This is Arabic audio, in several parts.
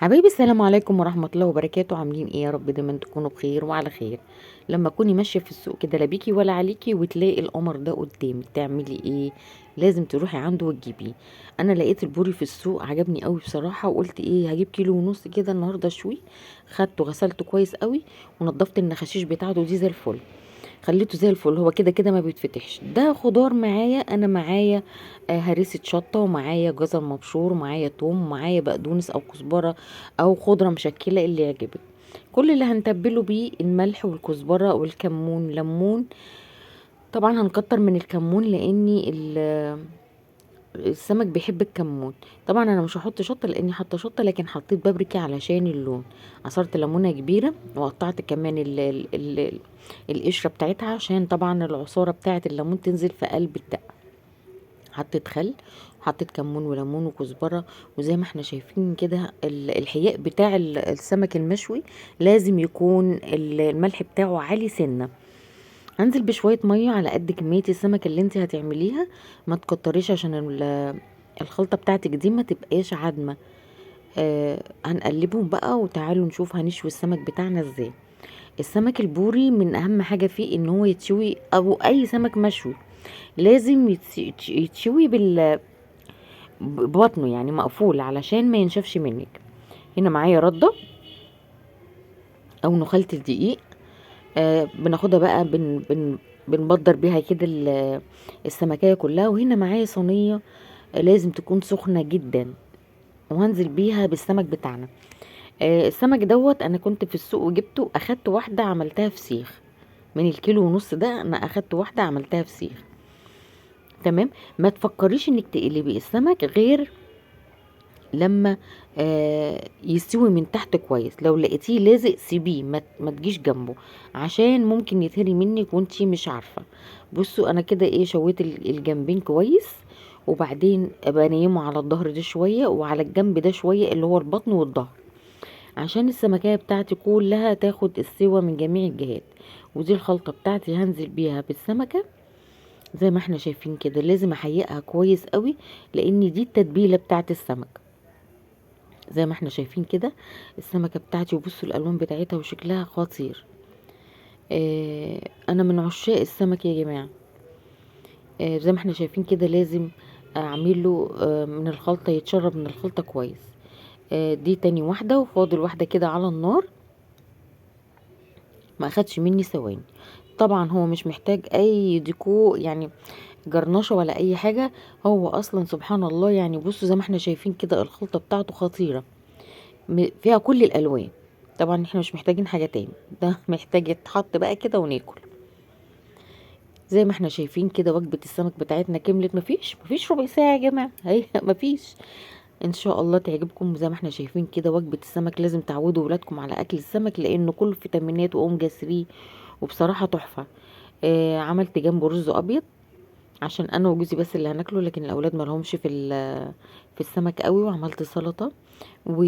حبايبي السلام عليكم ورحمة الله وبركاته. عاملين ايه؟ يا رب دايما تكونوا بخير وعلى خير. لما تكوني ماشية في السوق كده لا بيكي ولا عليكي وتلاقي القمر ده قدامك تعملي ايه؟ لازم تروحي عنده وتجيبيه. انا لقيت البوري في السوق عجبني قوي بصراحة، وقلت ايه هجيب كيلو ونص كده النهاردة شوي. خدته غسلته كويس قوي ونضفت النخاشيش بتاعته دي زي الفل. خليته زي الفل، هو كده كده ما بيتفتحش. ده خضار معايا، انا معايا هريسه شطه، ومعايا جزر مبشور، ومعايا توم، ومعايا بقدونس او كزبره او خضره مشكله اللي يعجبك. كل اللي هنتبله بيه الملح والكزبره والكمون ليمون. طبعا هنكتر من الكمون لاني السمك بيحب الكمون. طبعا انا مش هحط شطه لاني حاطه شطه، لكن حطيت بابريكا علشان اللون. عصرت ليمونه كبيره وقطعت كمان ال القشره بتاعتها عشان طبعا العصاره بتاعه الليمون تنزل في قلب الدقه. حطيت خل، حطيت كمون وليمون وكزبره. وزي ما احنا شايفين كده الحياء بتاع السمك المشوي لازم يكون الملح بتاعه عالي سنه. هنزل بشويه ميه على قد كميه السمك اللي انت هتعمليها. ما تكتريش عشان الخلطه بتاعتك دي ما تبقاش عدمه. هنقلبهم بقى وتعالوا نشوف هنشوي السمك بتاعنا ازاي. السمك البوري من اهم حاجه فيه ان هو يتشوي، او اي سمك مشوي لازم يتشوي ببطنه، يعني مقفول علشان ما ينشفش منك. هنا معايا رده او نخالة الدقيق. بناخدها بقى بنبدر بيها كده السمكية كلها. وهنا معايا صينية لازم تكون سخنة جدا، وهنزل بيها بالسمك بتاعنا. السمك دوت انا كنت في السوق وجبته، اخدت واحدة عملتها فسيخ. من الكيلو ونص ده انا اخدت واحدة عملتها فسيخ. تمام. ما تفكريش انك تقلبي السمك غير لما يستوي من تحت كويس. لو لقيتيه لازق سيبيه، ما تجيش جنبه عشان ممكن يتهري منك وانتي مش عارفه. بصوا انا كده ايه شويت الجنبين كويس، وبعدين بنيمه على الظهر ده شويه وعلى الجنب ده شويه اللي هو البطن والظهر، عشان السمكية بتاعتي كلها تاخد السوا من جميع الجهات. ودي الخلطة بتاعتي هنزل بيها بالسمكة. زي ما احنا شايفين كده لازم احيقها كويس قوي، لان دي التتبيلة بتاعت السمك. زي ما احنا شايفين كده السمكة بتاعتي، وبصوا الالوان بتاعتها وشكلها خطير. انا من عشاق السمك يا جماعة. زي ما احنا شايفين كده لازم اعمله من الخلطة، يتشرب من الخلطة كويس. دي تاني واحدة، وفاضل واحدة كده على النار. ما اخدش مني ثواني. طبعا هو مش محتاج اي ديكو، يعني جرنشة ولا اي حاجة. هو اصلا سبحان الله، يعني بصوا زي ما احنا شايفين كده الخلطة بتاعته خطيرة، فيها كل الالوان. طبعا احنا مش محتاجين حاجة تاني، ده محتاج يتحط بقى كده وناكل. زي ما احنا شايفين كده وجبة السمك بتاعتنا كملت، مفيش ربع ساعة يا جماعة، هي مفيش. ان شاء الله تعجبكم. زي ما احنا شايفين كده وجبة السمك لازم تعودوا ولادكم على اكل السمك، لانه كله فيتامينات واوميجا 3، وبصراحة تحفة. عملت جنبه رز ابيض عشان انا وجوزي بس اللي هناكله، لكن الاولاد ما لهمش في السمك قوي. وعملت سلطة و...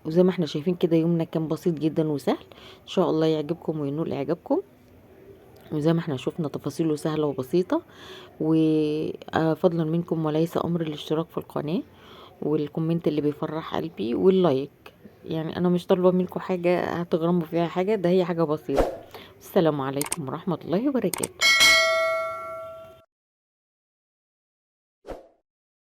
وزي ما احنا شايفين كده يومنا كان بسيط جدا وسهل. ان شاء الله يعجبكم وينول اعجابكم. وزي ما احنا شفنا تفاصيله سهلة وبسيطة. وفضلا منكم وليس امر الاشتراك في القناة، والكومنت اللي بيفرح قلبي، واللايك. يعني انا مش طالبة منكم حاجة هتغرموا فيها حاجة، ده هي حاجة بسيطة. السلام عليكم ورحمة الله وبركاته.